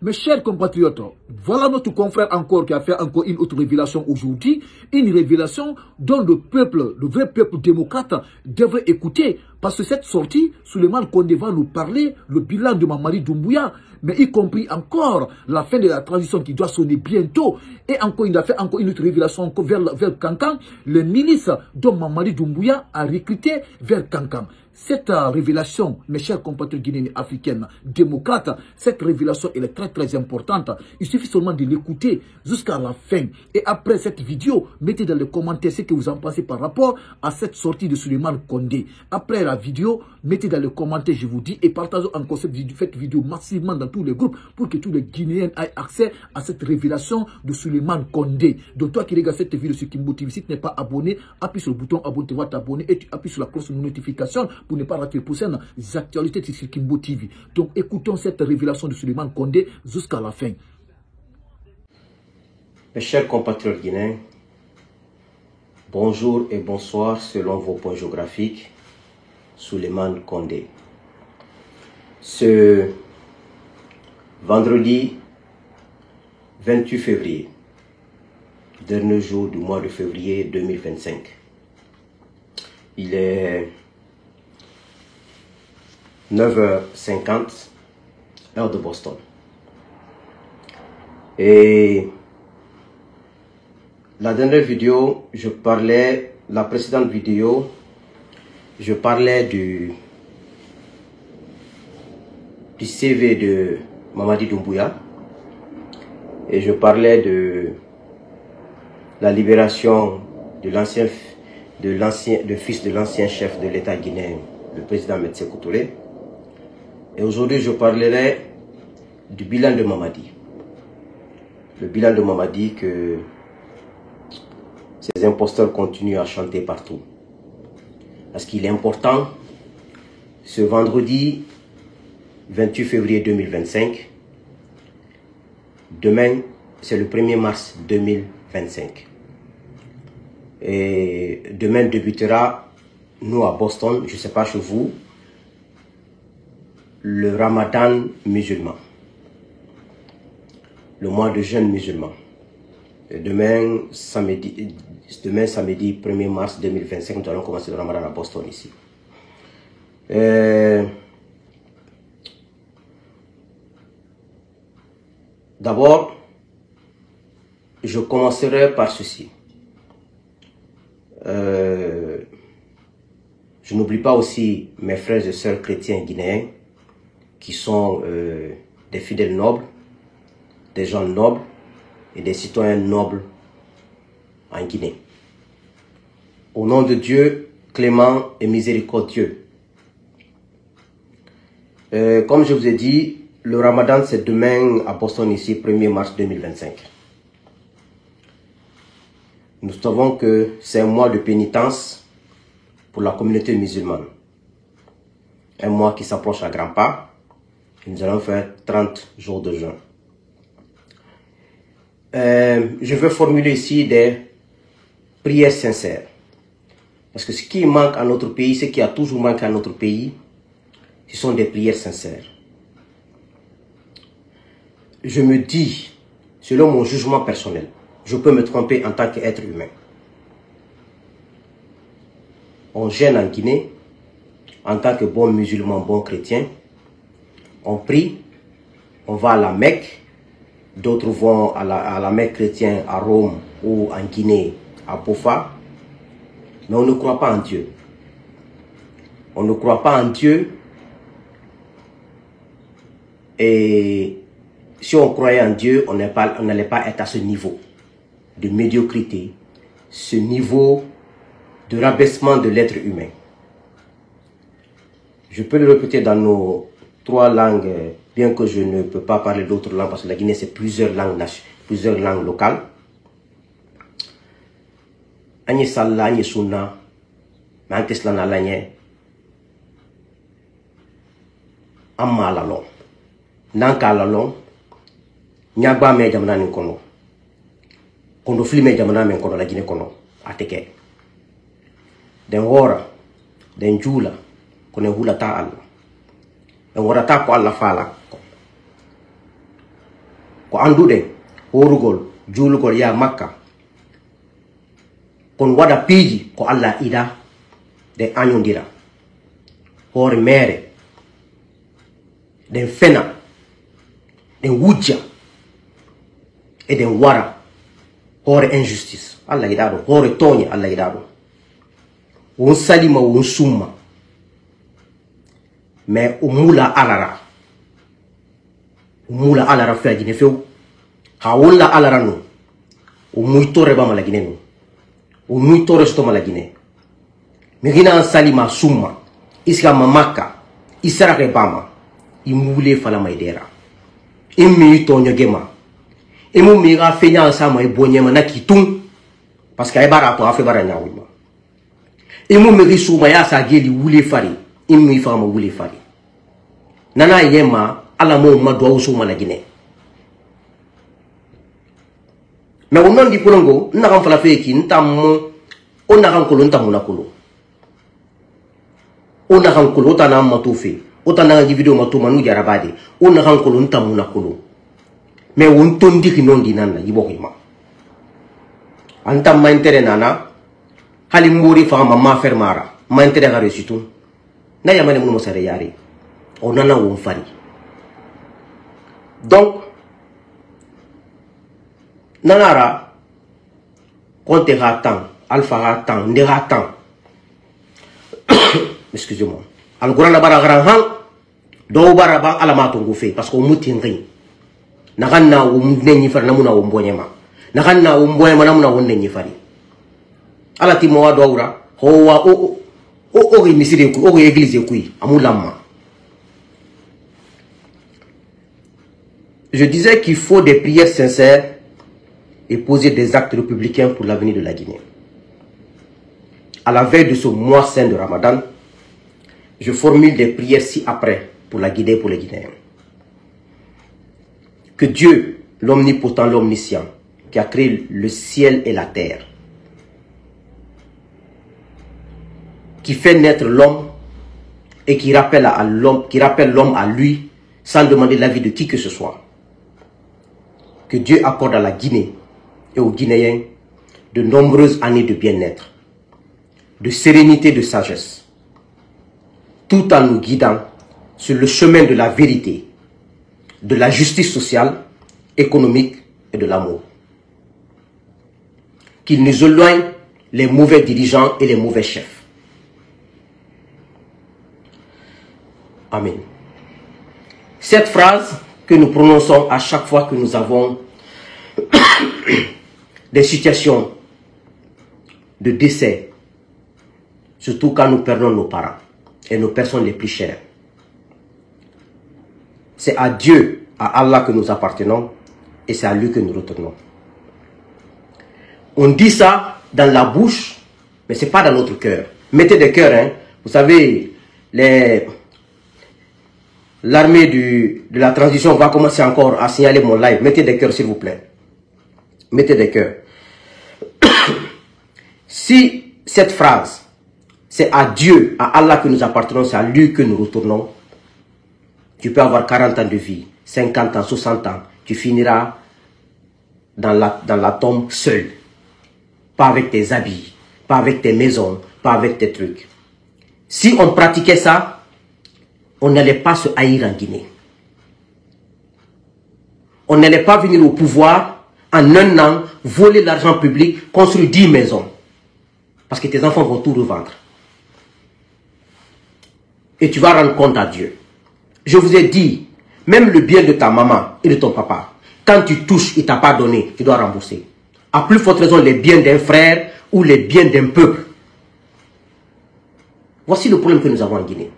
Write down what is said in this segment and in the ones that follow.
Mes chers compatriotes, voilà notre confrère encore qui a fait encore une autre révélation aujourd'hui. Une révélation dont le peuple, le vrai peuple démocrate devrait écouter. Parce que cette sortie, Souleymane Kondé va nous parler le bilan de Mamadi Doumbouya, mais y compris encore la fin de la transition qui doit sonner bientôt. Et encore, il a fait encore une autre révélation encore vers Kankan, les milices dont Mamadi Doumbouya a recruté vers Kankan. Cette révélation, mes chers compatriotes guinéens et africains, démocrates, cette révélation elle est très très importante. Il suffit seulement de l'écouter jusqu'à la fin. Et après cette vidéo, mettez dans les commentaires ce que vous en pensez par rapport à cette sortie de Souleymane Kondé. Après la vidéo, mettez dans les commentaires, je vous dis, et partagez encore cette vidéo massivement dans tous les groupes pour que tous les Guinéens aient accès à cette révélation de Souleymane Kondé. Donc toi qui regardes cette vidéo sur Kimbo TV, si tu n'es pas abonné, appuie sur le bouton abonner, tu vas t'abonner et tu appuies sur la cloche de notification pour ne pas rater les prochaines actualités sur Kimbo TV. Donc écoutons cette révélation de Souleymane Kondé jusqu'à la fin. Mes chers compatriotes guinéens, bonjour et bonsoir selon vos points géographiques. Souleymane Kondé. Ce vendredi 28 février, dernier jour du mois de février 2025, il est 9h50, heure de Boston. Et la dernière vidéo, la précédente vidéo, je parlais du CV de Mamadi Doumbouya et je parlais de la libération de fils de l'ancien chef de l'État guinéen, le président Metsé Touré. Et aujourd'hui, je parlerai du bilan de Mamadi. Le bilan de Mamadi que ces imposteurs continuent à chanter partout. Parce qu'il est important, ce vendredi 28 février 2025, demain, c'est le 1er mars 2025. Et demain débutera, nous à Boston, je ne sais pas chez vous, le Ramadan musulman, le mois de jeûne musulman. Et demain, samedi 1er mars 2025, nous allons commencer le Ramadan à Boston ici. D'abord, je commencerai par ceci. Je n'oublie pas aussi mes frères et sœurs chrétiens guinéens qui sont des fidèles nobles, des gens nobles et des citoyens nobles en Guinée. Au nom de Dieu, clément et miséricordieux. Comme je vous ai dit, le Ramadan c'est demain à Boston ici, 1er mars 2025. Nous savons que c'est un mois de pénitence pour la communauté musulmane. Un mois qui s'approche à grands pas. Nous allons faire 30 jours de jeûne. Je veux formuler ici des prières sincères. Parce que ce qui manque à notre pays, ce qui a toujours manqué à notre pays, ce sont des prières sincères. Je me dis, selon mon jugement personnel, je peux me tromper en tant qu'être humain. On jeûne en Guinée, en tant que bon musulman, bon chrétien. On prie, on va à la Mecque, d'autres vont à la Mecque chrétienne à Rome ou en Guinée, à Bofa. Mais on ne croit pas en Dieu. On ne croit pas en Dieu. Et si on croyait en Dieu, on n'allait pas être à ce niveau de médiocrité, ce niveau de rabaissement de l'être humain. Je peux le répéter dans nos 3 langues, bien que je ne peux pas parler d'autres langues, parce que la Guinée c'est plusieurs langues locales. Agne salla, agne sunna, manque cela n'allait amma lalong, nanka lalong, nyagba me jamana ni kono, kono flime jamana me kono la Guinée kono, ateke. Den hora, den jula, kono hula ta Allah. Den hora ta ko Allah fala. ko anduɗen horugol julugol ya makka kon waɗa piiji ko Allah ida ɗen añodira hoore mere ɗen fena ɗen wujja e ɗen wara hoore injustice Allah yiɗa ɗum hoore tooñe Allah yiɗa ɗum won salima won summa mais o mula alara fe ajine few ha wolla alara no o muytore ba mala gine no o muytore sto mala gine mi gina an salima summa iska mamaka isara ke bama imule fala maidera immi tonyo gema imu mi ga fenya sama ibonyema na kitung parce que ay bara to afe bara nyawima imu mi suma ya sa geli wule fari immi fama wule fari nana yema ala mo madwa usuma la gine mais on non di polongo na kan fala feki ntammo on na kan kolo ntamu na kolo on na kan kolo tana matufi otana ngi video matu manu jarabade on na kan kolo ntamu na kolo mais on tondi ki non di nanna yibokima antam ma intere nana hali mbori fa mama fermara ma intere ga resitu na yamane mun mosare yari on nana won fari donc nanara konte gatan alpha gatan ndi gatan excusez-moi al qur'an bara gran han do bara ba alamato ngufe parce que o muti ngi naganna o nenni far namuna o mbonyema naganna o mbonyema namuna o nenni fari ala ti mo wado awra ho wa o misiri ku o église ku amulamma. Je disais qu'il faut des prières sincères et poser des actes républicains pour l'avenir de la Guinée. À la veille de ce mois saint de Ramadan, je formule des prières ci-après pour la Guinée et pour les Guinéens. Que Dieu, l'omnipotent, l'omniscient, qui a créé le ciel et la terre, qui fait naître l'homme et qui rappelle l'homme à lui sans demander l'avis de qui que ce soit, que Dieu accorde à la Guinée et aux Guinéens de nombreuses années de bien-être, de sérénité, de sagesse, tout en nous guidant sur le chemin de la vérité, de la justice sociale, économique et de l'amour. Qu'il nous éloigne les mauvais dirigeants et les mauvais chefs. Amen. Cette phrase que nous prononçons à chaque fois que nous avons des situations de décès, surtout quand nous perdons nos parents et nos personnes les plus chères. C'est à Dieu, à Allah que nous appartenons et c'est à lui que nous retournons. On dit ça dans la bouche, mais ce n'est pas dans notre cœur. Mettez des cœurs, hein. Vous savez, l'armée de la transition va commencer encore à signaler mon live. Mettez des cœurs, s'il vous plaît. Mettez des cœurs. Si cette phrase, c'est à Dieu, à Allah que nous appartenons, c'est à lui que nous retournons, tu peux avoir 40 ans de vie, 50 ans, 60 ans, tu finiras dans la tombe seul. Pas avec tes habits, pas avec tes maisons, pas avec tes trucs. Si on pratiquait ça, on n'allait pas se haïr en Guinée. On n'allait pas venir au pouvoir en un an, voler l'argent public, construire 10 maisons. Parce que tes enfants vont tout revendre. Et tu vas rendre compte à Dieu. Je vous ai dit, même le bien de ta maman et de ton papa, quand tu touches, il ne t'a pas donné, tu dois rembourser. À plus forte raison, les biens d'un frère ou les biens d'un peuple. Voici le problème que nous avons en Guinée.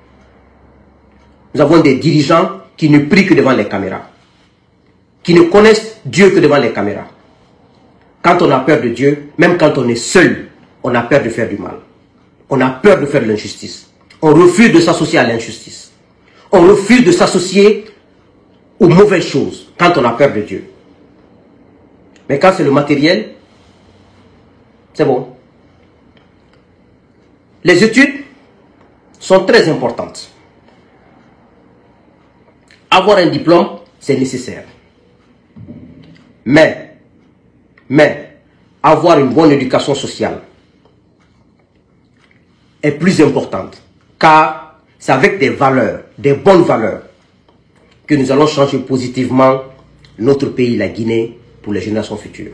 Nous avons des dirigeants qui ne prient que devant les caméras, qui ne connaissent Dieu que devant les caméras. Quand on a peur de Dieu, même quand on est seul, on a peur de faire du mal. On a peur de faire de l'injustice. On refuse de s'associer à l'injustice. On refuse de s'associer aux mauvaises choses quand on a peur de Dieu. Mais quand c'est le matériel, c'est bon. Les études sont très importantes. Avoir un diplôme, c'est nécessaire. Mais, avoir une bonne éducation sociale est plus importante, car c'est avec des valeurs, des bonnes valeurs, que nous allons changer positivement notre pays, la Guinée, pour les générations futures.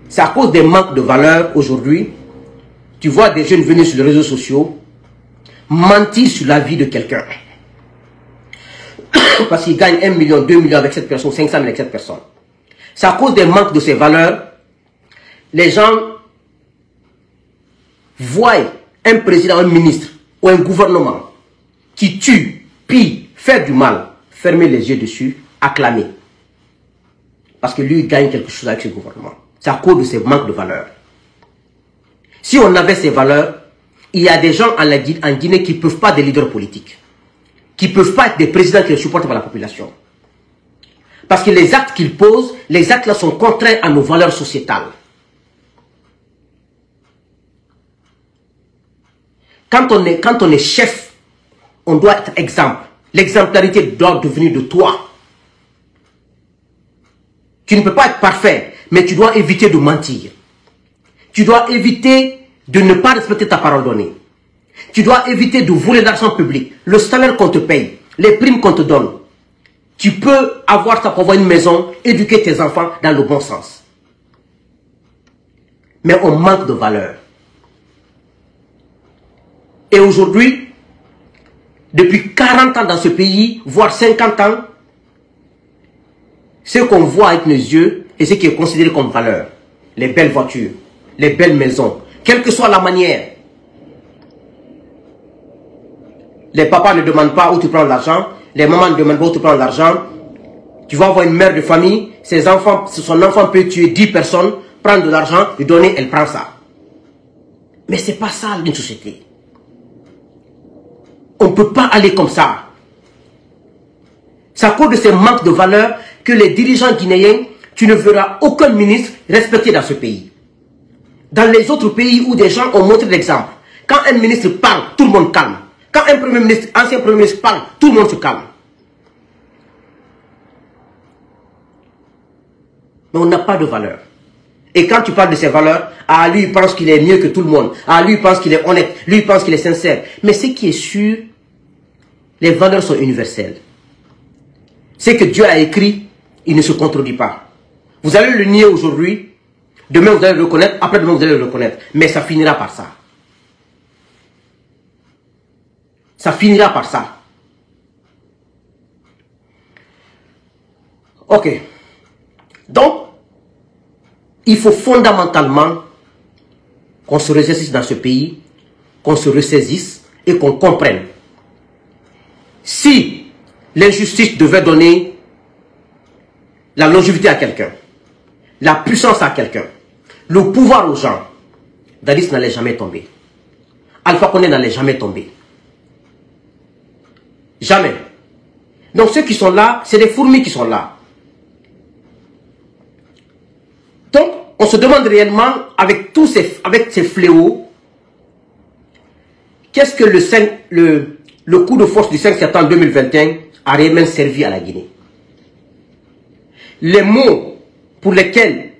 C'est à cause des manques de valeurs aujourd'hui, tu vois des jeunes venir sur les réseaux sociaux, mentir sur la vie de quelqu'un. Parce qu'ils gagnent 1 million, 2 millions avec cette personne, 500 000 avec cette personne. C'est à cause des manques de ces valeurs, les gens voient un président, un ministre ou un gouvernement qui tue, pille, fait du mal, fermer les yeux dessus, acclamer. Parce que lui, il gagne quelque chose avec ce gouvernement. C'est à cause de ces manques de valeurs. Si on avait ces valeurs, il y a des gens en Guinée qui ne peuvent pas être des leaders politiques, qui ne peuvent pas être des présidents qui sont supportés par la population. Parce que les actes qu'ils posent, les actes là sont contraires à nos valeurs sociétales. Quand on est chef, on doit être exemple. L'exemplarité doit devenir de toi. Tu ne peux pas être parfait, mais tu dois éviter de mentir. Tu dois éviter de ne pas respecter ta parole donnée. Tu dois éviter de voler l'argent public, le salaire qu'on te paye, les primes qu'on te donne. Tu peux avoir ta propre maison, éduquer tes enfants dans le bon sens. Mais on manque de valeur. Et aujourd'hui, depuis 40 ans dans ce pays, voire 50 ans, ce qu'on voit avec nos yeux et ce qui est considéré comme valeur, les belles voitures, les belles maisons, quelle que soit la manière. Les papas ne demandent pas où tu prends l'argent, les mamans ne demandent pas où tu prends l'argent. Tu vas avoir une mère de famille, son enfant peut tuer 10 personnes, prendre de l'argent, lui donner, elle prend ça. Mais ce n'est pas ça une société. On ne peut pas aller comme ça. C'est à cause de ces manques de valeur que les dirigeants guinéens, tu ne verras aucun ministre respecté dans ce pays. Dans les autres pays où des gens ont montré l'exemple, quand un ministre parle, tout le monde calme. Quand un premier ministre, ancien premier ministre parle, tout le monde se calme. Mais on n'a pas de valeur. Et quand tu parles de ces valeurs, lui il pense qu'il est mieux que tout le monde. Lui il pense qu'il est honnête. Lui il pense qu'il est sincère. Mais ce qui est sûr, les valeurs sont universelles. Ce que Dieu a écrit, il ne se contredit pas. Vous allez le nier aujourd'hui, demain vous allez le reconnaître, après-demain vous allez le reconnaître. Mais ça finira par ça. Ça finira par ça. Ok. Donc, il faut fondamentalement qu'on se ressaisisse dans ce pays, qu'on se ressaisisse et qu'on comprenne. Si l'injustice devait donner la longévité à quelqu'un, la puissance à quelqu'un, le pouvoir aux gens, Dadis n'allait jamais tomber. Alpha Condé n'allait jamais tomber. Jamais. Donc ceux qui sont là, c'est des fourmis qui sont là. Donc, on se demande réellement, avec tous ces fléaux, qu'est-ce que le coup de force du 5 septembre 2021 a réellement servi à la Guinée? Les mots pour lesquels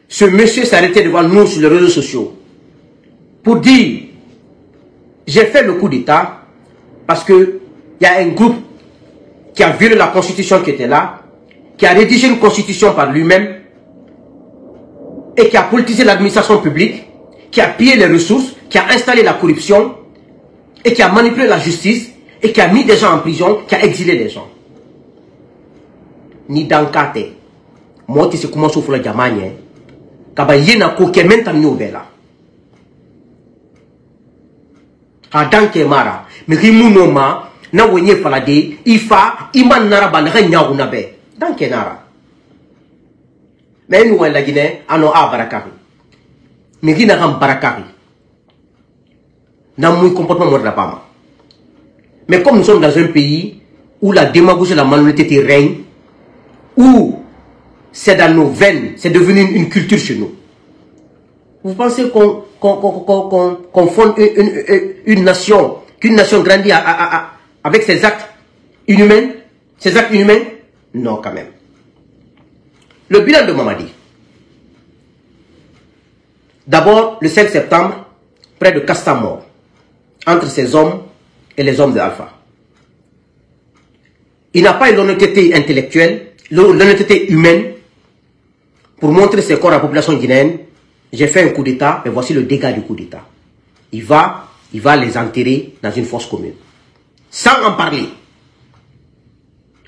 ce monsieur s'est arrêté devant nous sur les réseaux sociaux pour dire « J'ai fait le coup d'État parce que il y a un groupe qui a violé la constitution qui était là, qui a rédigé une constitution par lui-même et qui a politisé l'administration publique, qui a pillé les ressources, qui a installé la corruption et qui a manipulé la justice et qui a mis des gens en prison, qui a exilé des gens. Ni dankate. Moi, tu sais comment souffre le Djamanye. Kaba yena ko kemen tam ni obela. A danke mara. Mais rimuno ma na wenye falade ifa iman naraba na nya unabe. Danke nara. Mais nous la Guinée ano a barakari. Mais qui n'a pas barakari. N'a moins comportement mort la pama. Mais comme nous sommes dans un pays où la démagogie et la malhonnêteté règnent, où c'est dans nos veines, c'est devenu une culture chez nous. Vous pensez qu'on fonde une nation, qu'une nation grandit avec ses actes inhumains? Ces actes inhumains? Non, quand même. Le bilan de Mamadi. D'abord, le 5 septembre, près de 400 morts entre ces hommes et les hommes de Alpha. Il n'a pas eu l'honnêteté intellectuelle, l'honnêteté humaine pour montrer ses corps à la population guinéenne. J'ai fait un coup d'État, mais voici le dégât du coup d'État. Il va les enterrer dans une fosse commune. Sans en parler.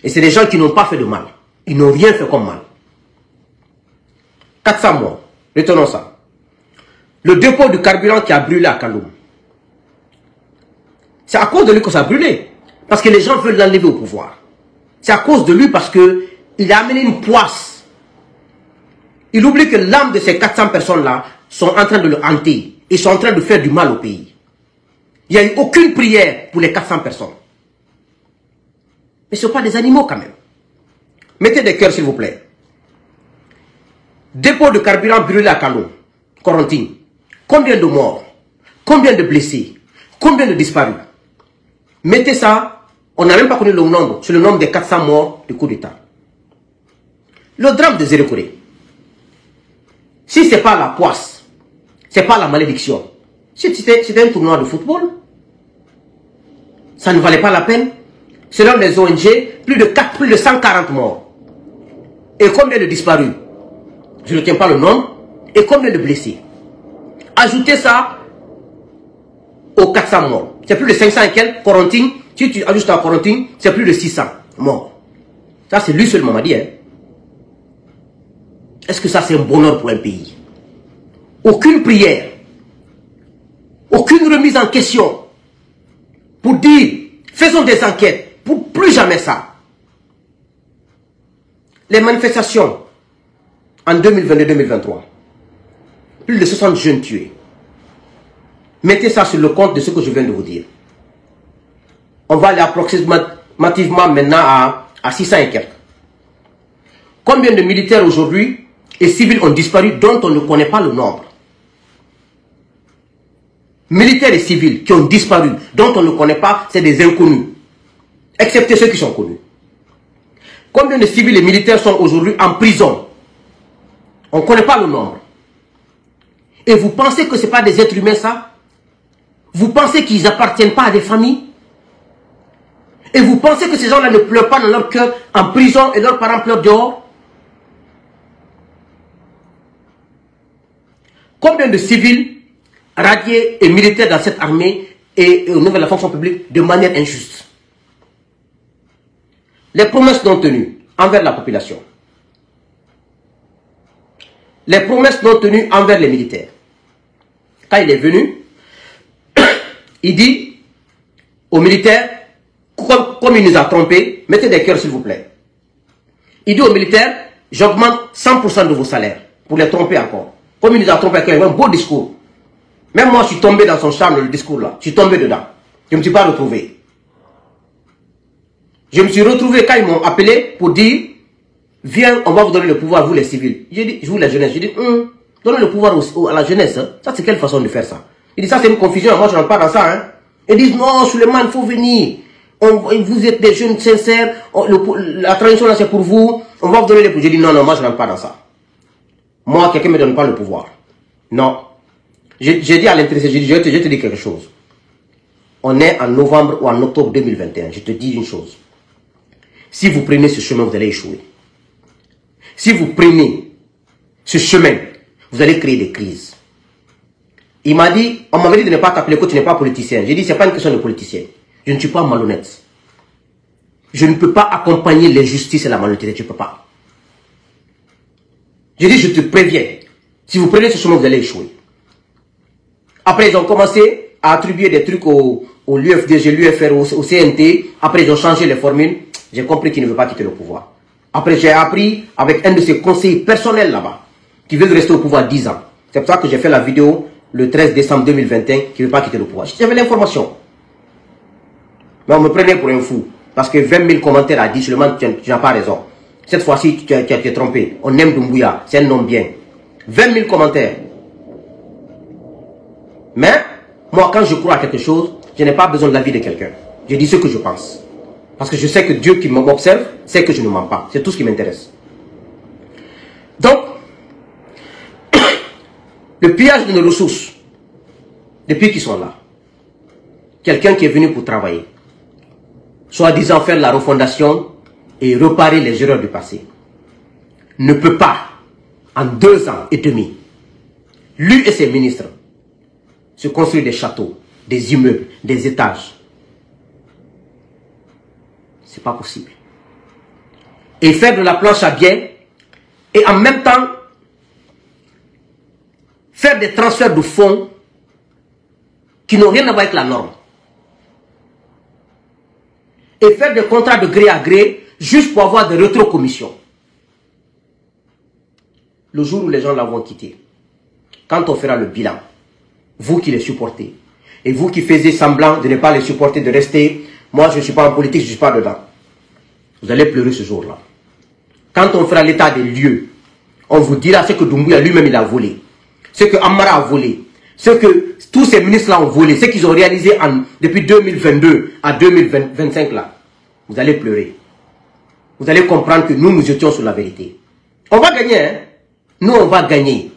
Et c'est des gens qui n'ont pas fait de mal. Ils n'ont rien fait comme mal. 400 morts. Retenons ça. Le dépôt du carburant qui a brûlé à Kaloum. C'est à cause de lui que ça a brûlé. Parce que les gens veulent l'enlever au pouvoir. C'est à cause de lui parce qu'il a amené une poisse. Il oublie que l'âme de ces 400 personnes-là sont en train de le hanter. Ils sont en train de faire du mal au pays. Il n'y a eu aucune prière pour les 400 personnes. Mais ce ne sont pas des animaux quand même. Mettez des cœurs s'il vous plaît. Dépôt de carburant brûlé à Kaloum, Korontine. Combien de morts? Combien de blessés? Combien de disparus? Mettez ça, on n'a même pas connu le nombre, c'est le nombre des 400 morts du coup d'État. Le drame de Zérekoré. Si ce n'est pas la poisse, ce n'est pas la malédiction, si c'était un tournoi de football, ça ne valait pas la peine. Selon les ONG, plus de 140 morts. Et combien de disparus? Je ne tiens pas le nombre. Et combien de blessés? Ajoutez ça aux 400 morts. C'est plus de 500 et quelques. Korontine, si tu ajoutes à Korontine, c'est plus de 600 morts. Ça, c'est lui seulement m'a dit. Hein. Est-ce que ça, c'est un bonheur pour un pays? Aucune prière. Aucune remise en question. Pour dire, faisons des enquêtes. Pour plus jamais ça. Les manifestations en 2022-2023. Plus de 60 jeunes tués. Mettez ça sur le compte de ce que je viens de vous dire. On va aller approximativement maintenant à 600 et quelques. Combien de militaires aujourd'hui et civils ont disparu dont on ne connaît pas le nombre? Militaires et civils qui ont disparu, dont on ne connaît pas, c'est des inconnus. Excepté ceux qui sont connus. Combien de civils et militaires sont aujourd'hui en prison? On ne connaît pas le nombre. Et vous pensez que ce n'est pas des êtres humains ça? Vous pensez qu'ils n'appartiennent pas à des familles? Et vous pensez que ces gens-là ne pleurent pas dans leur cœur en prison et leurs parents pleurent dehors? Combien de civils, radiés et militaires dans cette armée et au niveau de la fonction publique de manière injuste? Les promesses non tenues envers la population. Les promesses non tenues envers les militaires. Quand il est venu, il dit aux militaires, comme il nous a trompés, mettez des cœurs s'il vous plaît. Il dit aux militaires, j'augmente 100% de vos salaires, pour les tromper encore. Comme il nous a trompés, il a un beau discours. Même moi, je suis tombé dans son charme, le discours là. Je suis tombé dedans. Je ne me suis pas retrouvé. Je me suis retrouvé quand ils m'ont appelé pour dire, viens, on va vous donner le pouvoir, vous les civils. J'ai dit, je vous la jeunesse. J'ai dit, donnez le pouvoir à la jeunesse. Hein. Ça, c'est quelle façon de faire ça? Il dit, ça, c'est une confusion. Moi, je ne rentre pas dans ça. Hein. Ils disent, non, Suleiman, il faut venir. Vous êtes des jeunes sincères. La transition, là, c'est pour vous. On va vous donner le pouvoir. J'ai dit, non, non, moi, je ne rentre pas dans ça. Moi, quelqu'un ne me donne pas le pouvoir. Non. J'ai dit à l'intéressé, je vais te dire quelque chose. On est en novembre ou en octobre 2021. Je te dis une chose. Si vous prenez ce chemin, vous allez échouer. Si vous prenez ce chemin, vous allez créer des crises. Il m'a dit, on m'avait dit de ne pas t'appeler que tu n'es pas politicien. J'ai dit, ce n'est pas une question de politicien. Je ne suis pas malhonnête. Je ne peux pas accompagner l'injustice et la malhonnêteté. Je ne peux pas. J'ai dit, je te préviens. Si vous prenez ce chemin, vous allez échouer. Après, ils ont commencé à attribuer des trucs au l'UFDG, l'UFR, au CNT. Après, ils ont changé les formules. J'ai compris qu'il ne veut pas quitter le pouvoir. Après, j'ai appris avec un de ses conseillers personnels là-bas, qui veut rester au pouvoir 10 ans. C'est pour ça que j'ai fait la vidéo le 13 décembre 2021, qui ne veut pas quitter le pouvoir. J'avais l'information. Mais on me prenait pour un fou. Parce que 20 000 commentaires a dit, seulement tu n'as pas raison. Cette fois-ci, tu es trompé. On aime Doumbouya, c'est un homme bien. 20 000 commentaires. Mais, moi, quand je crois à quelque chose, je n'ai pas besoin de l'avis de quelqu'un. Je dis ce que je pense. Parce que je sais que Dieu qui m'observe sait que je ne mens pas. C'est tout ce qui m'intéresse. Donc, le pillage de nos ressources, depuis qu'ils sont là, quelqu'un qui est venu pour travailler, soi-disant faire la refondation et réparer les erreurs du passé, ne peut pas, en 2 ans et demi, lui et ses ministres, se construire des châteaux, des immeubles, des étages. C'est pas possible. Et faire de la planche à billets et en même temps faire des transferts de fonds qui n'ont rien à voir avec la norme. Et faire des contrats de gré à gré juste pour avoir des rétrocommissions. Le jour où les gens vont quitté, quand on fera le bilan, vous qui les supportez, et vous qui faisiez semblant de ne pas les supporter, de rester, moi je ne suis pas en politique, je ne suis pas dedans, vous allez pleurer ce jour-là. Quand on fera l'état des lieux, on vous dira ce que Doumbouya lui-même il a volé, ce que Amara a volé, ce que tous ces ministres-là ont volé, ce qu'ils ont réalisé depuis 2022 à 2025 là, vous allez pleurer. Vous allez comprendre que nous étions sur la vérité. On va gagner, hein? Nous, on va gagner.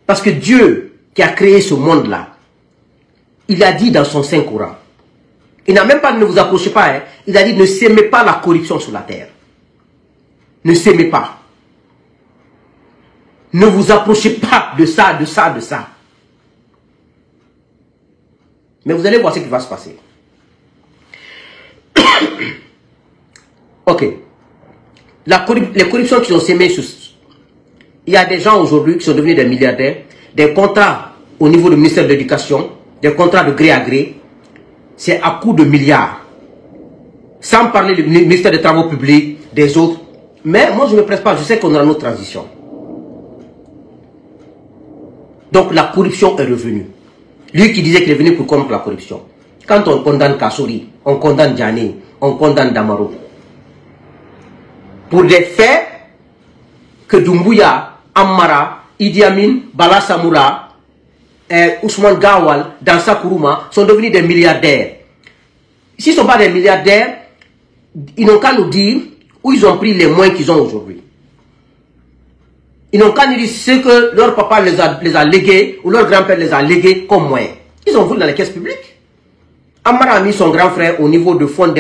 Parce que Dieu qui a créé ce monde-là, il a dit dans son Saint-Coran, il n'a même pas, ne vous approchez pas, hein? Il a dit ne s'aimez pas la corruption sur la terre. Ne s'aimez pas. Ne vous approchez pas de ça, de ça, de ça. Mais vous allez voir ce qui va se passer. Ok. Les corruptions qui ont sémé, il y a des gens aujourd'hui qui sont devenus des milliardaires, des contrats au niveau du ministère de l'Éducation, des contrats de gré à gré, c'est à coût de milliards. Sans parler du ministère des Travaux publics, des autres. Mais moi je ne me presse pas, je sais qu'on aura notre transition. Donc la corruption est revenue. Lui qui disait qu'il est venu pour combattre la corruption. Quand on condamne Kassouri, on condamne Djani, on condamne Damaro. Pour des faits que Doumbouya, Amara, Idi Amin, Bala Samoura, Ousmane Gawal, Dansa Kourouma sont devenus des milliardaires. S'ils ne sont pas des milliardaires, ils n'ont qu'à nous dire où ils ont pris les moyens qu'ils ont aujourd'hui. Ils n'ont qu'à nous dire ce que leur papa les a légués ou leur grand-père les a légués comme moyens. Ils ont voulu dans les caisses publiques. Amara a mis son grand frère au niveau de fonds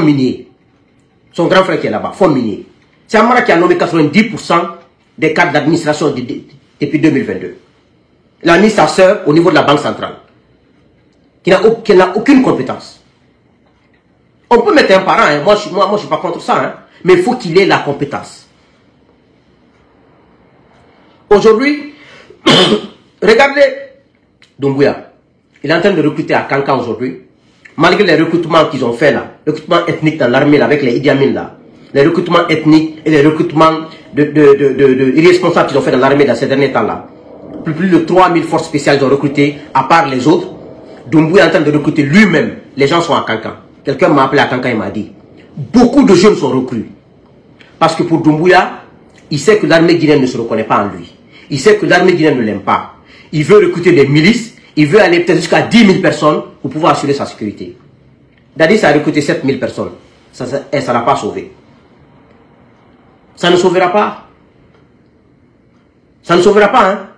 miniers. Son grand frère qui est là-bas, fonds miniers. C'est Amara qui a nommé 90% des cadres d'administration depuis 2022. Il a mis sa sœur au niveau de la Banque centrale, qui n'a aucune compétence. On peut mettre un parent, hein. Moi je suis pas contre ça, hein. Mais il faut qu'il ait la compétence. Aujourd'hui, regardez Doumbouya. Il est en train de recruter à Kankan aujourd'hui. Malgré les recrutements qu'ils ont fait là, le recrutement ethnique dans l'armée avec les Idi Amin là, les recrutements ethniques et les recrutements irresponsables qu'ils ont fait dans l'armée dans ces derniers temps là. Plus de 3000 forces spéciales ont recruté, à part les autres. Doumbouya est en train de recruter lui-même. Les gens sont à Kankan. Quelqu'un m'a appelé à Kankan et m'a dit, beaucoup de jeunes sont recrutés. Parce que pour Doumbouya, il sait que l'armée guinéenne ne se reconnaît pas en lui. Il sait que l'armée guinéenne ne l'aime pas. Il veut recruter des milices. Il veut aller peut-être jusqu'à 10 000 personnes pour pouvoir assurer sa sécurité. Dadis a recruté 7 000 personnes. Ça ne l'a pas sauvé. Ça ne sauvera pas. Ça ne sauvera pas, hein.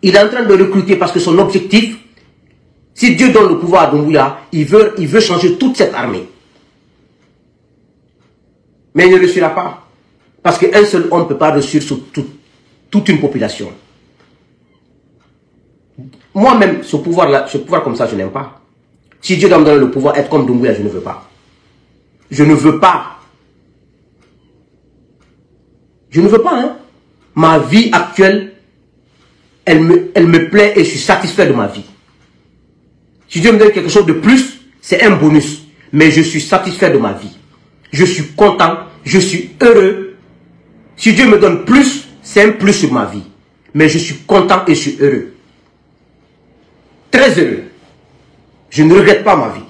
Il est en train de recruter parce que son objectif, si Dieu donne le pouvoir à Doumbouya, il veut changer toute cette armée. Mais il ne réussira pas. Parce qu'un seul homme ne peut pas réussir sur toute une population. Moi-même, ce pouvoir comme ça, je n'aime pas. Si Dieu doit me donner le pouvoir, être comme Doumbouya, je ne veux pas. Je ne veux pas. Je ne veux pas, hein. Ma vie actuelle, elle me plaît et je suis satisfait de ma vie. Si Dieu me donne quelque chose de plus, c'est un bonus. Mais je suis satisfait de ma vie. Je suis content, je suis heureux. Si Dieu me donne plus, c'est un plus sur ma vie. Mais je suis content et je suis heureux. Très heureux. Je ne regrette pas ma vie.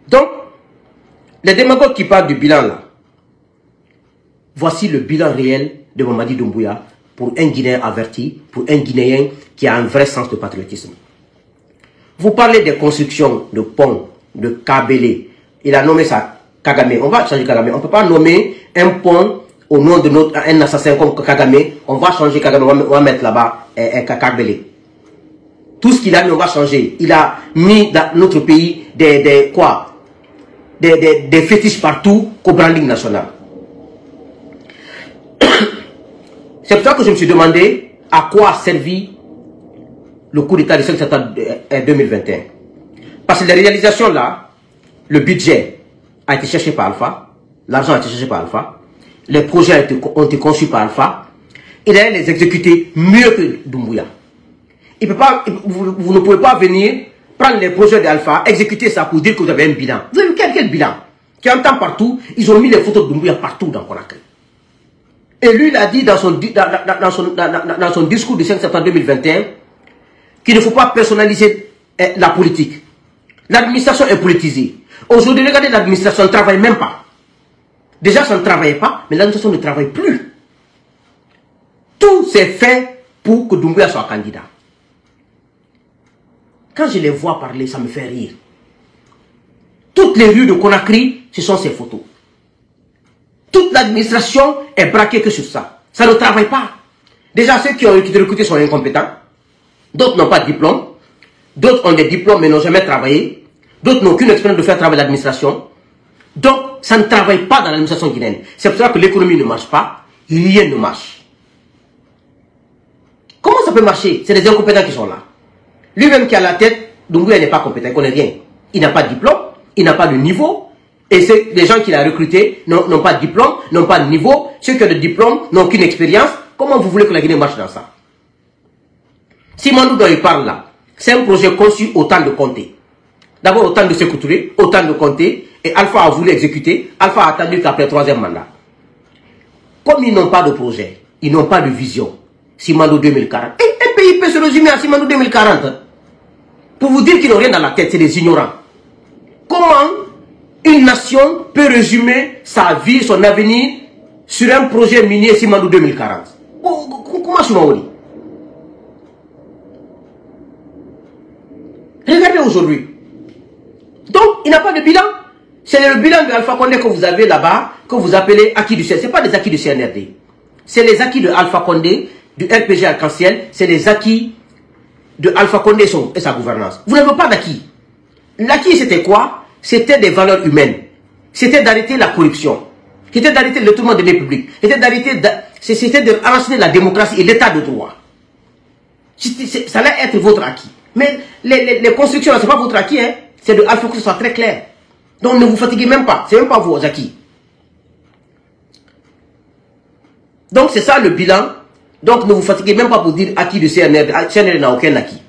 Donc, les démagogues qui parlent du bilan là, voici le bilan réel de Mamadi Doumbouya pour un Guinéen averti, pour un Guinéen qui a un vrai sens de patriotisme. Vous parlez des constructions de ponts, de Kabele. Il a nommé ça Kagame. On va changer Kagame. On ne peut pas nommer un pont au nom de un assassin comme Kagame. On va changer Kagame. On va mettre là-bas Kabele. Tout ce qu'il a mis, on va changer. Il a mis dans notre pays des fétiches partout qu'au branding national. C'est pour ça que je me suis demandé à quoi a servi le coup d'État du 5 septembre 2021. Parce que les réalisations là, le budget a été cherché par Alpha, l'argent a été cherché par Alpha, les projets ont été conçus par Alpha, il allait les exécuter mieux que Doumbouya. Il peut pas, vous ne pouvez pas venir prendre les projets d'Alpha, exécuter ça pour dire que vous avez un bilan. Vous avez quel bilan? Qui entend partout, ils ont mis les photos de Doumbouya partout dans Conakry. Et lui, il a dit dans son discours du 5 septembre 2021 qu'il ne faut pas personnaliser la politique. L'administration est politisée. Aujourd'hui, regardez, l'administration ne travaille même pas. Déjà, ça ne travaillait pas, mais l'administration ne travaille plus. Tout s'est fait pour que Doumbouya soit candidat. Quand je les vois parler, ça me fait rire. Toutes les rues de Conakry, ce sont ces photos. Toute l'administration est braquée que sur ça. Ça ne travaille pas. Déjà, ceux qui ont été recrutés sont incompétents. D'autres n'ont pas de diplôme. D'autres ont des diplômes mais n'ont jamais travaillé. D'autres n'ont aucune expérience de faire travailler l'administration. Donc, ça ne travaille pas dans l'administration guinéenne. C'est pour ça que l'économie ne marche pas. Rien ne marche. Comment ça peut marcher? C'est des incompétents qui sont là. Lui-même qui a la tête, Doumbouya n'est pas compétent, il ne connaît rien. Il n'a pas de diplôme, il n'a pas de niveau. Et les gens qu'il a recrutés n'ont pas de diplôme, n'ont pas de niveau. Ceux qui ont de diplôme n'ont aucune expérience. Comment vous voulez que la Guinée marche dans ça? Si Mandou dont il parle là, c'est un projet conçu au temps de Conté. D'abord au temps de Sékou Touré, au temps de Conté, et Alpha a voulu exécuter. Alpha a attendu qu'après le 3e mandat. Comme ils n'ont pas de projet, ils n'ont pas de vision. Simandou 2040. Un pays peut se résumer à Simandou 2040. Pour vous dire qu'ils n'ont rien dans la tête, c'est des ignorants. Comment une nation peut résumer sa vie, son avenir sur un projet minier Simandou 2040? Comment je m'en dis? Regardez aujourd'hui. Donc, il n'a pas de bilan. C'est le bilan de Alpha Condé que vous avez là-bas, que vous appelez acquis du CNRD. Ce n'est pas des acquis du CNRD. C'est les acquis de Alpha Condé, du RPG Arc-en-Ciel. C'est les acquis de Alpha Condé et sa gouvernance. Vous n'avez pas d'acquis. L'acquis, c'était quoi? C'était des valeurs humaines. C'était d'arrêter la corruption. C'était d'arrêter le détournement de biens publics. C'était d'enraciner la démocratie et l'état de droit. Ça allait être votre acquis. Mais les constructions, ce n'est pas votre acquis. Hein? C'est de Alpha que ce soit très clair. Donc ne vous fatiguez même pas. Ce n'est même pas vos acquis. Donc c'est ça le bilan. Donc ne vous fatiguez même pas pour dire acquis du CNRD. CNRD n'a aucun acquis.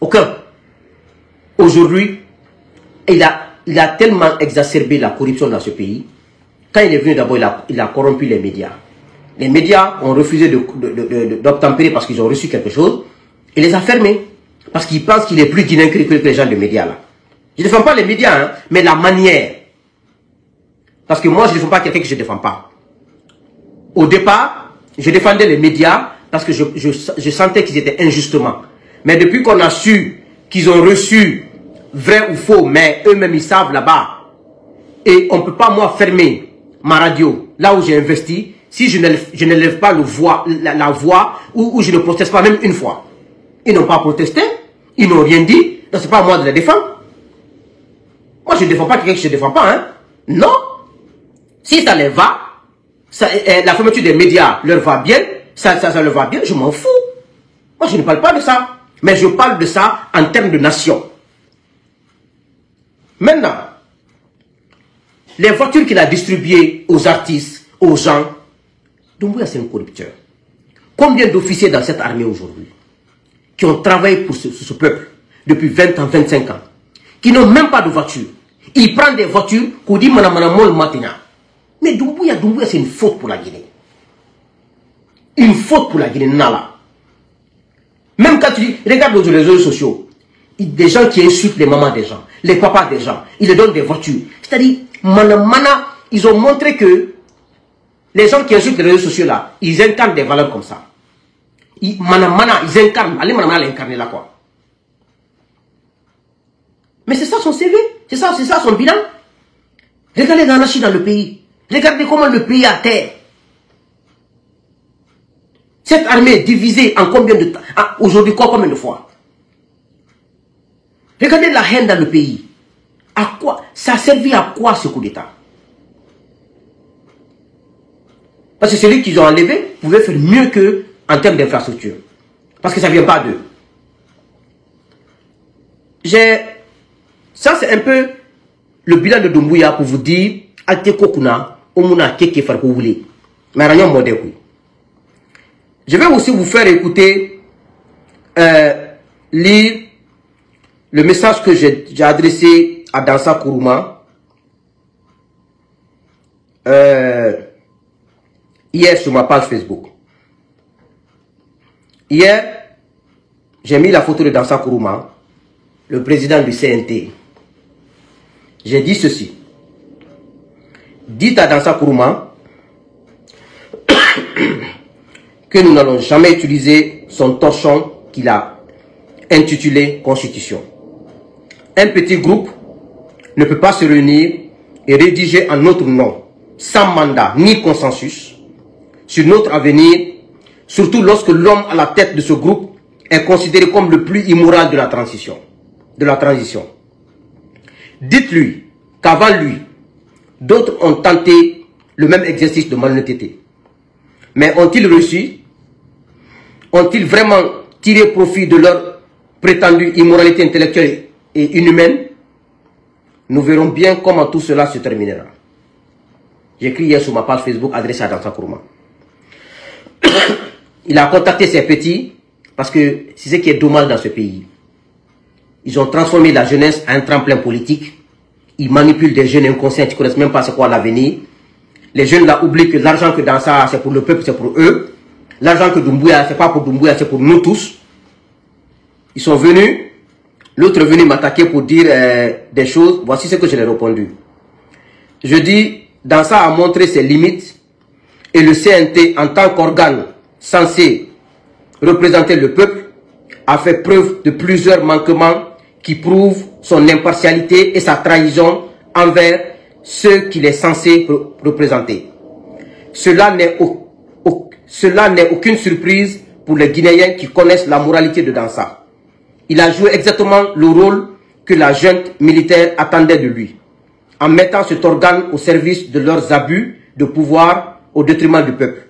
Aucun. Aujourd'hui, il a tellement exacerbé la corruption dans ce pays. Quand il est venu d'abord, il a corrompu les médias. Les médias ont refusé d'obtempérer parce qu'ils ont reçu quelque chose. Il les a fermés. Parce qu'ils pensent qu'il est plus guinéen que les gens de médias là. Je ne défends pas les médias, hein, mais la manière. Parce que moi, je ne défends pas quelqu'un que je ne défends pas. Au départ, je défendais les médias parce que je sentais qu'ils étaient injustement. Mais depuis qu'on a su qu'ils ont reçu vrai ou faux, mais eux-mêmes ils savent là-bas. Et on ne peut pas moi fermer ma radio, là où j'ai investi, si je ne lève pas la voix ou je ne proteste pas même une fois. Ils n'ont pas protesté, ils n'ont rien dit, donc c'est pas à moi de les défendre. Moi je ne défends pas quelqu'un que je ne défends pas, hein. Non. Si ça les va, la fermeture des médias leur va bien, ça leur va bien, je m'en fous. Moi je ne parle pas de ça, mais je parle de ça en termes de nation. Maintenant, les voitures qu'il a distribuées aux artistes, aux gens, Doumbouya c'est un corrupteur. Combien d'officiers dans cette armée aujourd'hui qui ont travaillé pour ce peuple depuis 20 ans, 25 ans, qui n'ont même pas de voiture. Ils prennent des voitures qu'on dit manamol maintenant. Mais Doumbouya c'est une faute pour la Guinée. Une faute pour la Guinée, Nala. Même quand tu dis, regarde les réseaux sociaux, des gens qui insultent les mamans des gens, les papas des gens, ils leur donnent des voitures. C'est-à-dire, ils ont montré que les gens qui insultent les réseaux sociaux là, ils incarnent des valeurs comme ça. Ils incarnent, allez Manamana l'incarner là quoi. Mais c'est ça son CV, c'est ça son bilan. Regardez l'anarchie dans le pays. Regardez comment le pays est à terre. Cette armée est divisée en combien de temps? Aujourd'hui, combien de fois? Regardez la haine dans le pays. À quoi? Ça a servi à quoi ce coup d'État? Parce que celui qu'ils ont enlevé pouvait faire mieux qu'eux en termes d'infrastructure. Parce que ça ne vient pas d'eux. Ça, c'est un peu le bilan de Doumbouya pour vous dire je vais aussi vous faire écouter, lire le message que j'ai adressé à Dansa Kourouma hier sur ma page Facebook. Hier, j'ai mis la photo de Dansa Kourouma, le président du CNT. J'ai dit ceci. Dites à Dansa Kourouma que nous n'allons jamais utiliser son torchon qu'il a intitulé Constitution. Un petit groupe ne peut pas se réunir et rédiger en notre nom, sans mandat ni consensus, sur notre avenir, surtout lorsque l'homme à la tête de ce groupe est considéré comme le plus immoral de la transition. Dites-lui qu'avant lui, d'autres ont tenté le même exercice de malhonnêteté. Mais ont-ils réussi? Ont-ils vraiment tiré profit de leur prétendue immoralité intellectuelle et inhumaine? Nous verrons bien comment tout cela se terminera. J'écris hier sur ma page Facebook adressée à Dansa Kourouma. Il a contacté ses petits parce que c'est ce qui est dommage dans ce pays. Ils ont transformé la jeunesse en un tremplin politique. Ils manipulent des jeunes inconscients qui ne connaissent même pas c'est quoi l'avenir. Les jeunes là oublient que l'argent que Dansa c'est pour le peuple, c'est pour eux. L'argent que Doumbouya, c'est pas pour Doumbouya, c'est pour nous tous. Ils sont venus. L'autre est venu m'attaquer pour dire des choses. Voici ce que je leur ai répondu. Je dis, Dansa a montré ses limites et le CNT en tant qu'organe censé représenter le peuple a fait preuve de plusieurs manquements qui prouvent son impartialité et sa trahison envers ceux qu'il est censé représenter. Cela n'est aucune surprise pour les Guinéens qui connaissent la moralité de Dansa. Il a joué exactement le rôle que la junte militaire attendait de lui, en mettant cet organe au service de leurs abus de pouvoir au détriment du peuple.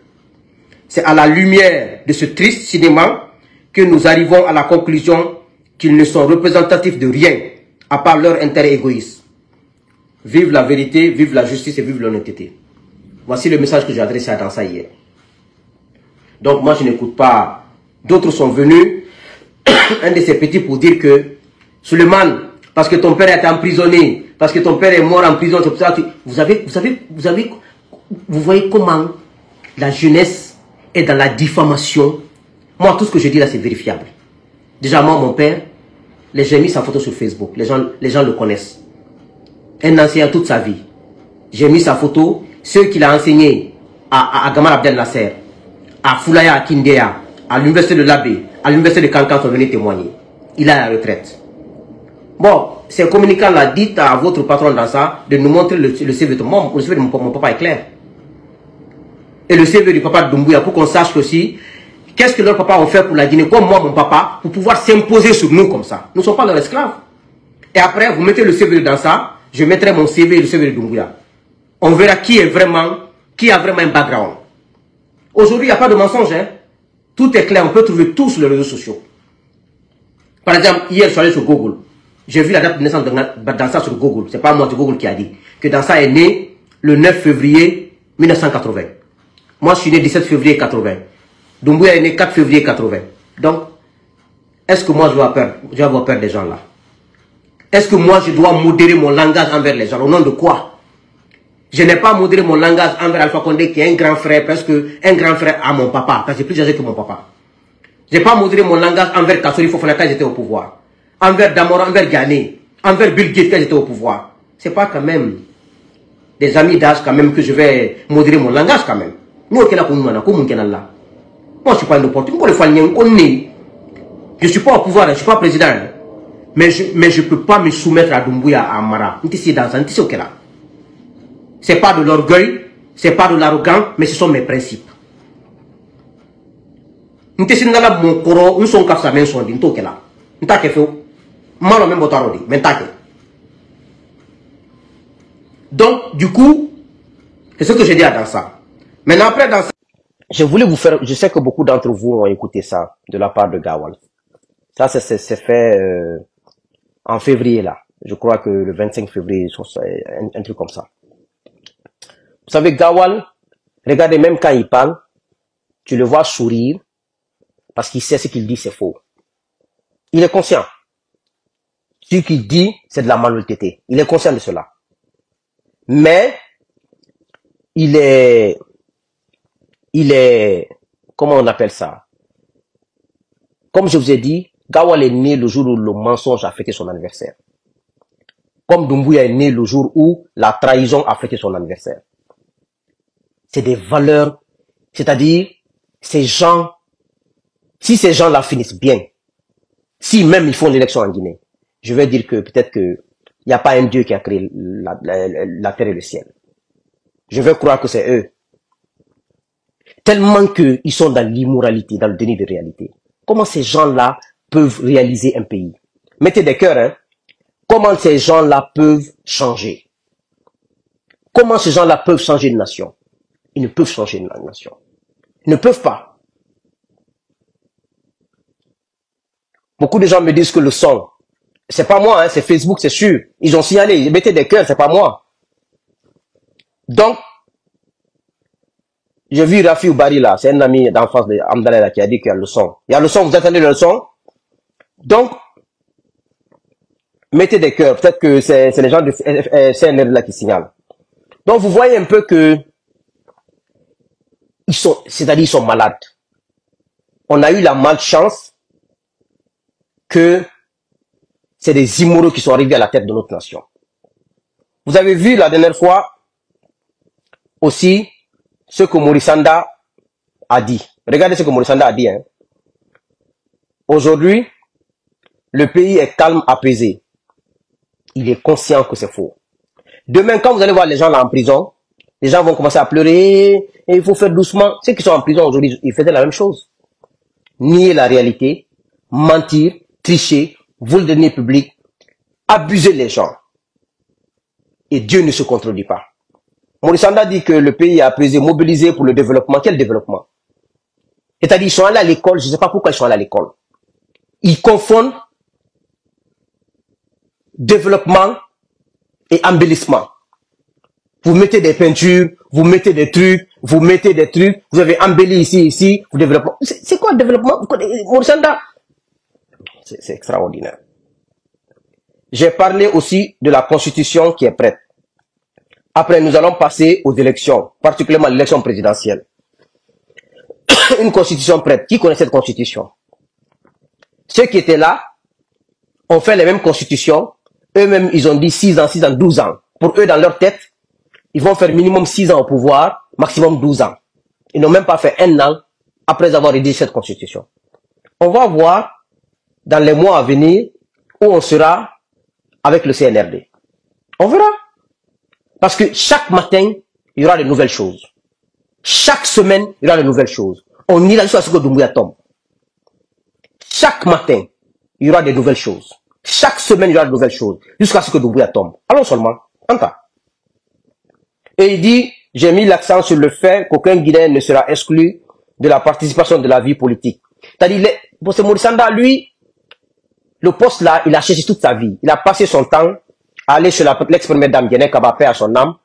C'est à la lumière de ce triste cinéma que nous arrivons à la conclusion qu'ils ne sont représentatifs de rien, à part leur intérêt égoïste. Vive la vérité, vive la justice et vive l'honnêteté. Voici le message que j'ai adressé à Dansa hier. Donc moi je n'écoute pas. D'autres sont venus, un de ces petits pour dire que Suleiman, parce que ton père a été emprisonné, parce que ton père est mort en prison, c'est pour ça que vous voyez comment la jeunesse est dans la diffamation. Moi tout ce que je dis là c'est vérifiable. Déjà moi mon père, j'ai mis sa photo sur Facebook, les gens le connaissent. Un enseignant toute sa vie. J'ai mis sa photo, ceux qu'il a enseigné à Gamal Abdel Nasser, à Foulaya, à Kindéa, à l'université de Labé, à l'université de Kankan sont venus témoigner. Il est à la retraite. Bon, ces communicants-là, dites à votre patron dans ça de nous montrer le CV de moi. Le CV de mon papa est clair. Et le CV du papa de Doumbouya pour qu'on sache aussi qu'est-ce que leur papa ont fait pour la Guinée, comme moi, mon papa, pour pouvoir s'imposer sur nous comme ça. Nous ne sommes pas leurs esclaves. Et après, vous mettez le CV dans ça, je mettrai mon CV et le CV de Doumbouya. On verra qui a vraiment un background. Aujourd'hui, il n'y a pas de mensonge. Hein? Tout est clair, on peut trouver tout sur les réseaux sociaux. Par exemple, hier, je suis allé sur Google. J'ai vu la date de naissance de Dansa sur Google. Ce n'est pas moi, c'est Google qui a dit. Que Dansa est né le 9 février 1980. Moi, je suis né le 17 février 80. Doumbouya est né 4 février 80. Donc, est-ce que moi, je vais avoir peur des gens là? Est-ce que moi, je dois modérer mon langage envers les gens? Au nom de quoi? Je n'ai pas modéré mon langage envers Alpha Condé, qui est un grand frère, presque un grand frère à mon papa, parce que c'est plus âgé que mon papa. Je n'ai pas modéré mon langage envers Kassori Fofana quand j'étais au pouvoir, envers Damora, envers Ghané, envers Bill Gates quand j'étais au pouvoir. Ce n'est pas quand même des amis d'âge quand même que je vais modérer mon langage quand même. Moi, je ne suis pas une opportunité. Je ne suis pas au pouvoir, je ne suis pas président. Mais je peux pas me soumettre à Doumbouya, à Amara. C'est pas de l'orgueil, c'est pas de l'arrogance, mais ce sont mes principes. Donc, du coup, c'est ce que je dis à Dansa. Maintenant, après Dansa, je voulais vous faire, je sais que beaucoup d'entre vous ont écouté ça de la part de Gawal. Ça, c'est fait en février, là. Je crois que le 25 février, un truc comme ça. Vous savez, Gawal, regardez, même quand il parle, tu le vois sourire, parce qu'il sait ce qu'il dit, c'est faux. Il est conscient. Ce qu'il dit, c'est de la malhonnêteté. Il est conscient de cela. Mais, il est, comment on appelle ça? Comme je vous ai dit, Gawal est né le jour où le mensonge a fêté son anniversaire. Comme Doumbouya est né le jour où la trahison a fêté son anniversaire. C'est des valeurs, c'est-à-dire, ces gens, si ces gens-là finissent bien, si même ils font l'élection en Guinée, je vais dire que peut-être que il n'y a pas un Dieu qui a créé la terre et le ciel. Je vais croire que c'est eux. Tellement qu'ils sont dans l'immoralité, dans le déni de réalité. Comment ces gens-là peuvent réaliser un pays? Mettez des cœurs, hein. Comment ces gens-là peuvent changer? Comment ces gens-là peuvent changer de nation? Ils ne peuvent changer de nation. Ils ne peuvent pas. Beaucoup de gens me disent que le son, c'est pas moi, hein, c'est Facebook, c'est sûr. Ils ont signalé, ils mettaient des cœurs, c'est pas moi. Donc, j'ai vu Rafi Oubari là, c'est un ami d'enfance de Amdallah qui a dit qu'il y a le son. Il y a le son, vous entendez le son? Donc, mettez des cœurs, peut-être que c'est les gens de CNR là qui signalent. Donc, vous voyez un peu que c'est-à-dire ils sont malades. On a eu la malchance que c'est des immoraux qui sont arrivés à la tête de notre nation. Vous avez vu la dernière fois aussi ce que Morissanda a dit. Regardez ce que Morissanda a dit. Hein. Aujourd'hui, le pays est calme, apaisé. Il est conscient que c'est faux. Demain, quand vous allez voir les gens là en prison, les gens vont commencer à pleurer, et il faut faire doucement. Ceux qui sont en prison aujourd'hui, ils faisaient la même chose. Nier la réalité, mentir, tricher, voler le deniers publics, abuser les gens. Et Dieu ne se contredit pas. Morissanda dit que le pays est apaisé, mobilisé pour le développement. Quel développement? C'est-à-dire, ils sont allés à l'école, je ne sais pas pourquoi ils sont allés à l'école. Ils confondent développement et embellissement. Vous mettez des peintures, vous mettez des trucs, vous avez embelli ici, vous développez. C'est quoi le développement? Morissanda? C'est extraordinaire. J'ai parlé aussi de la constitution qui est prête. Après, nous allons passer aux élections, particulièrement l'élection présidentielle. Une constitution prête. Qui connaît cette constitution? Ceux qui étaient là ont fait les mêmes constitutions. Eux-mêmes, ils ont dit 6 ans, 12 ans. Pour eux, dans leur tête, ils vont faire minimum 6 ans au pouvoir, maximum 12 ans. Ils n'ont même pas fait 1 an après avoir rédigé cette constitution. On va voir dans les mois à venir où on sera avec le CNRD. On verra. Parce que chaque matin, il y aura de nouvelles choses. Chaque semaine, il y aura de nouvelles choses. On ira jusqu'à ce que Doumbouya tombe. Chaque matin, il y aura de nouvelles choses. Chaque semaine, il y aura de nouvelles choses. Jusqu'à ce que Doumbouya tombe. Allons seulement. Entends. Et il dit, j'ai mis l'accent sur le fait qu'aucun Guinéen ne sera exclu de la participation de la vie politique. C'est-à-dire, pour ce Morissanda, lui, le poste là, il a cherché toute sa vie. Il a passé son temps à aller chez l'ex-première dame Guéné Kaba, paix à son âme,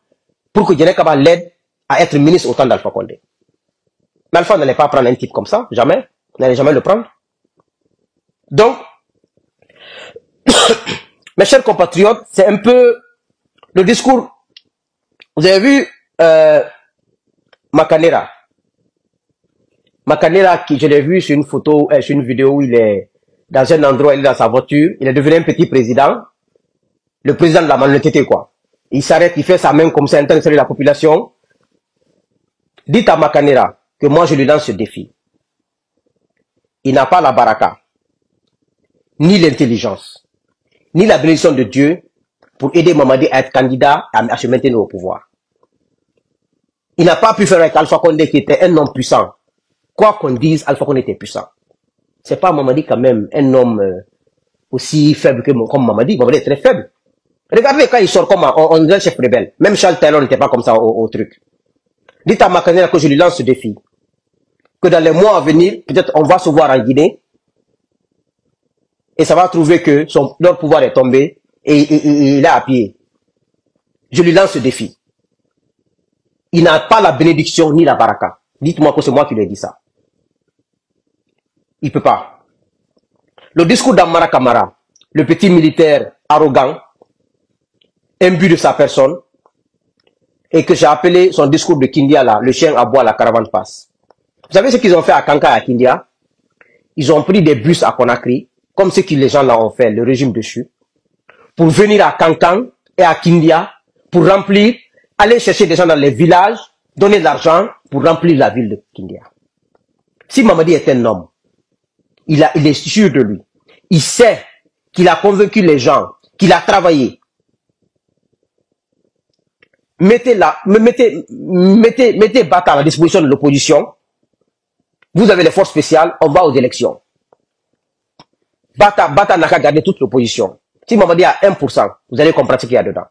pour que Guéné Kaba l'aide à être ministre au temps d'Alpha Condé. Mais Alpha n'allait pas prendre un type comme ça, jamais. Il n'allait jamais le prendre. Donc, mes chers compatriotes, c'est un peu le discours. Vous avez vu Makanera. Makanera, qui je l'ai vu sur une photo, sur une vidéo où il est dans un endroit, il est dans sa voiture, il est devenu un petit président. Le président de la malhonnêteté, quoi. Il s'arrête, il fait sa main comme ça, en train de saluer la population. Dites à Makanera que moi je lui lance ce défi. Il n'a pas la baraka, ni l'intelligence, ni la bénédiction de Dieu pour aider Mamadi à être candidat, à se maintenir au pouvoir. Il n'a pas pu faire avec Alpha Condé qui était un homme puissant. Quoi qu'on dise, Alpha Condé était puissant. C'est pas Mamadi quand même un homme aussi faible que comme Mamadi. Mamadi est très faible. Regardez quand il sort comme on dirait chef rebelle. Même Charles Taylor n'était pas comme ça au truc. Dites à Macanela que je lui lance ce défi. Que dans les mois à venir, peut-être on va se voir en Guinée. Et ça va trouver que leur pouvoir est tombé. Et il est à pied. Je lui lance ce défi. Il n'a pas la bénédiction ni la baraka. Dites-moi que c'est moi qui lui ai dit ça. Il peut pas. Le discours d'Amara Kamara, le petit militaire arrogant, imbu de sa personne, et que j'ai appelé son discours de Kindia là, le chien aboie, la caravane passe. Vous savez ce qu'ils ont fait à Kanka et à Kindia? Ils ont pris des bus à Conakry, comme ce que les gens là ont fait, le régime dessus, pour venir à Kankan et à Kindia, pour remplir, aller chercher des gens dans les villages, donner de l'argent pour remplir la ville de Kindia. Si Mamadi est un homme, il est sûr de lui. Il sait qu'il a convaincu les gens, qu'il a travaillé. Mettez Bata à la disposition de l'opposition. Vous avez les forces spéciales, on va aux élections. Bata n'a qu'à garder toute l'opposition. Si Mamadi a 1%, vous allez comprendre ce qu'il y a dedans.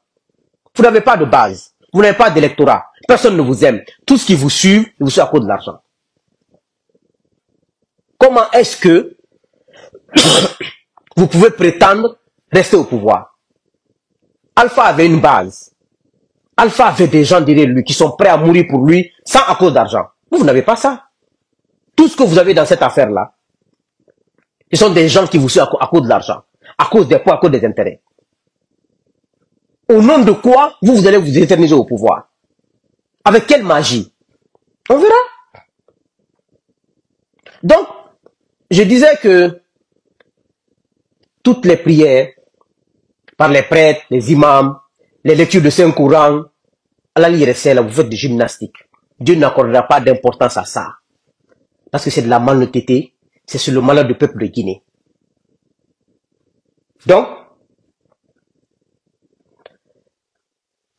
Vous n'avez pas de base. Vous n'avez pas d'électorat. Personne ne vous aime. Tout ce qui vous suit, vous suit à cause de l'argent. Comment est-ce que vous pouvez prétendre rester au pouvoir? Alpha avait une base. Alpha avait des gens derrière lui qui sont prêts à mourir pour lui sans à cause d'argent. Vous n'avez pas ça. Tout ce que vous avez dans cette affaire-là, ce sont des gens qui vous suivent à cause de l'argent, à cause des poids, à cause des intérêts. Au nom de quoi vous allez vous éterniser au pouvoir? Avec quelle magie? On verra. Donc, je disais que toutes les prières par les prêtres, les imams, les lectures de Saint-Courant, à la ligne là, vous faites de gymnastique. Dieu n'accordera pas d'importance à ça. Parce que c'est de la malhonnêteté, c'est sur le malheur du peuple de Guinée. Donc,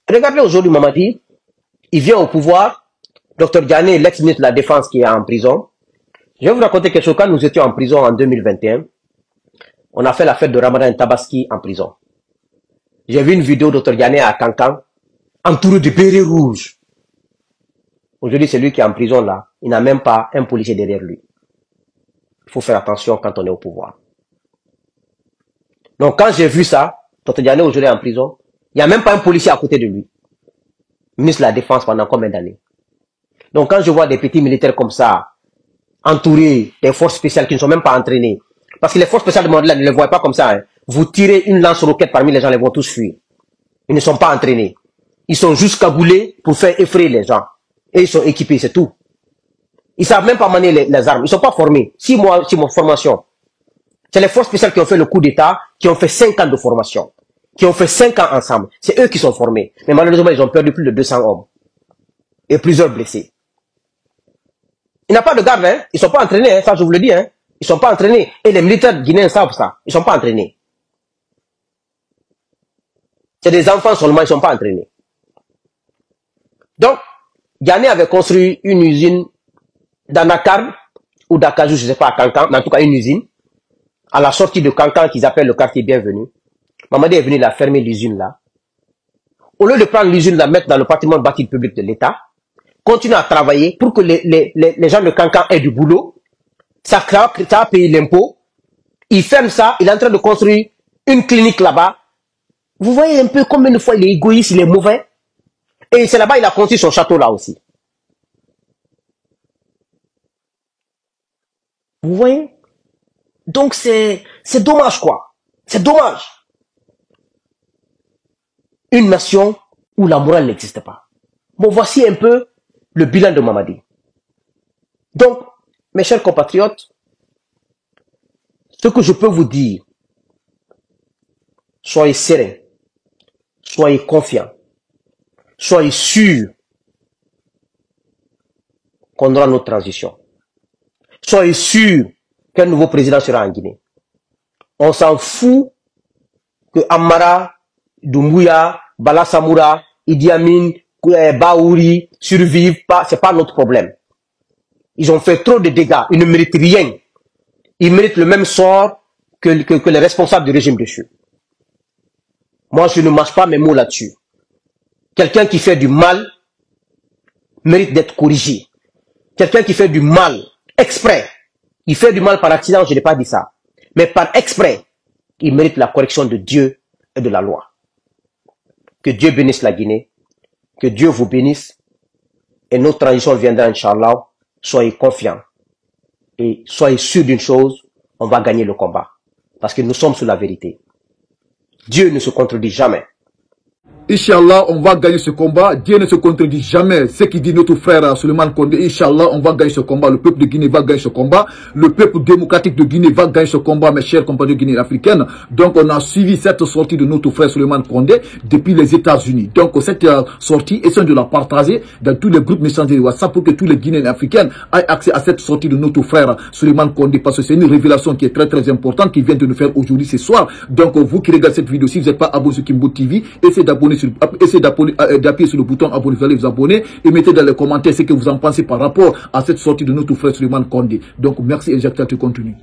regardez aujourd'hui Mamadi, il vient au pouvoir, Dr Diané, l'ex-ministre de la Défense qui est en prison. Je vais vous raconter quelque chose. Quand nous étions en prison en 2021, on a fait la fête de Ramadan Tabaski en prison. J'ai vu une vidéo de Dr Diané à Kankan, entouré de bérets rouges. Aujourd'hui, c'est lui qui est en prison là. Il n'a même pas un policier derrière lui. Il faut faire attention quand on est au pouvoir. Donc, quand j'ai vu ça, Dr Diané aujourd'hui est en prison, il n'y a même pas un policier à côté de lui. Ministre de la Défense pendant combien d'années? Donc, quand je vois des petits militaires comme ça, entourés des forces spéciales qui ne sont même pas entraînées, parce que les forces spéciales de Mandela ne les voient pas comme ça. Hein. Vous tirez une lance-roquette parmi les gens, les vont tous fuir. Ils ne sont pas entraînés. Ils sont juste cagoulés pour faire effrayer les gens. Et ils sont équipés, c'est tout. Ils savent même pas manier les armes. Ils sont pas formés. 6 mois, 6 mois de formation. C'est les forces spéciales qui ont fait le coup d'État, qui ont fait 5 ans de formation. Qui ont fait 5 ans ensemble. C'est eux qui sont formés. Mais malheureusement, ils ont perdu plus de 200 hommes. Et plusieurs blessés. Il n'y a pas de garde, hein. Ils sont pas entraînés, hein. Ça je vous le dis, hein. Ils sont pas entraînés. Et les militaires guinéens savent ça. Ils sont pas entraînés. C'est des enfants seulement, ils sont pas entraînés. Donc, Diané avait construit une usine dans Dakar, ou Dakajou, je ne sais pas, à Kankan, mais en tout cas une usine, à la sortie de Kankan qu'ils appellent le quartier Bienvenu. Mamadi est venu la fermer l'usine là. Au lieu de prendre l'usine, la mettre dans le patrimoine bâti public de l'État, continue à travailler pour que les gens de Kankan aient du boulot, ça a payé l'impôt, il ferme ça, il est en train de construire une clinique là-bas. Vous voyez un peu combien de fois il est égoïste, il est mauvais. Et c'est là-bas il a construit son château là aussi. Vous voyez? Donc c'est dommage quoi. C'est dommage. Une nation où la morale n'existe pas. Bon, voici un peu le bilan de Mamadi. Donc, mes chers compatriotes, ce que je peux vous dire, soyez sereins, soyez confiants, soyez sûrs qu'on aura notre transition. Soyez sûrs qu'un nouveau président sera en Guinée. On s'en fout que Amara, Doumbouya, Bala Samoura, Idi Amin, Baouri survivent pas, c'est pas notre problème. Ils ont fait trop de dégâts, ils ne méritent rien. Ils méritent le même sort que les responsables du régime dessus. Moi, je ne mâche pas mes mots là-dessus. Quelqu'un qui fait du mal mérite d'être corrigé. Quelqu'un qui fait du mal exprès, il fait du mal par accident, je n'ai pas dit ça, mais par exprès, il mérite la correction de Dieu et de la loi. Que Dieu bénisse la Guinée, que Dieu vous bénisse, et notre transition viendra, Inch'Allah. Soyez confiants et soyez sûrs d'une chose, on va gagner le combat, parce que nous sommes sur la vérité. Dieu ne se contredit jamais. Inch'Allah, on va gagner ce combat. Dieu ne se contredit jamais. Ce qui dit notre frère Suleiman Kondé, Inch'Allah, on va gagner ce combat. Le peuple de Guinée va gagner ce combat. Le peuple démocratique de Guinée va gagner ce combat, mes chers compagnons de Guinée africaine. Donc, on a suivi cette sortie de notre frère Suleiman Kondé depuis les États-Unis. Donc, cette sortie, essayons de la partager dans tous les groupes messagers de WhatsApp pour que tous les Guinéens africains aient accès à cette sortie de notre frère Suleiman Kondé, parce que c'est une révélation qui est très très importante qui vient de nous faire aujourd'hui ce soir. Donc, vous qui regardez cette vidéo, si vous n'êtes pas abonné sur Kimbo TV, essayez d'appuyer sur le bouton abonner, vous allez vous abonner et mettez dans les commentaires ce que vous en pensez par rapport à cette sortie de notre frère Suleiman Kondé. Donc merci et j'accepte de continuer.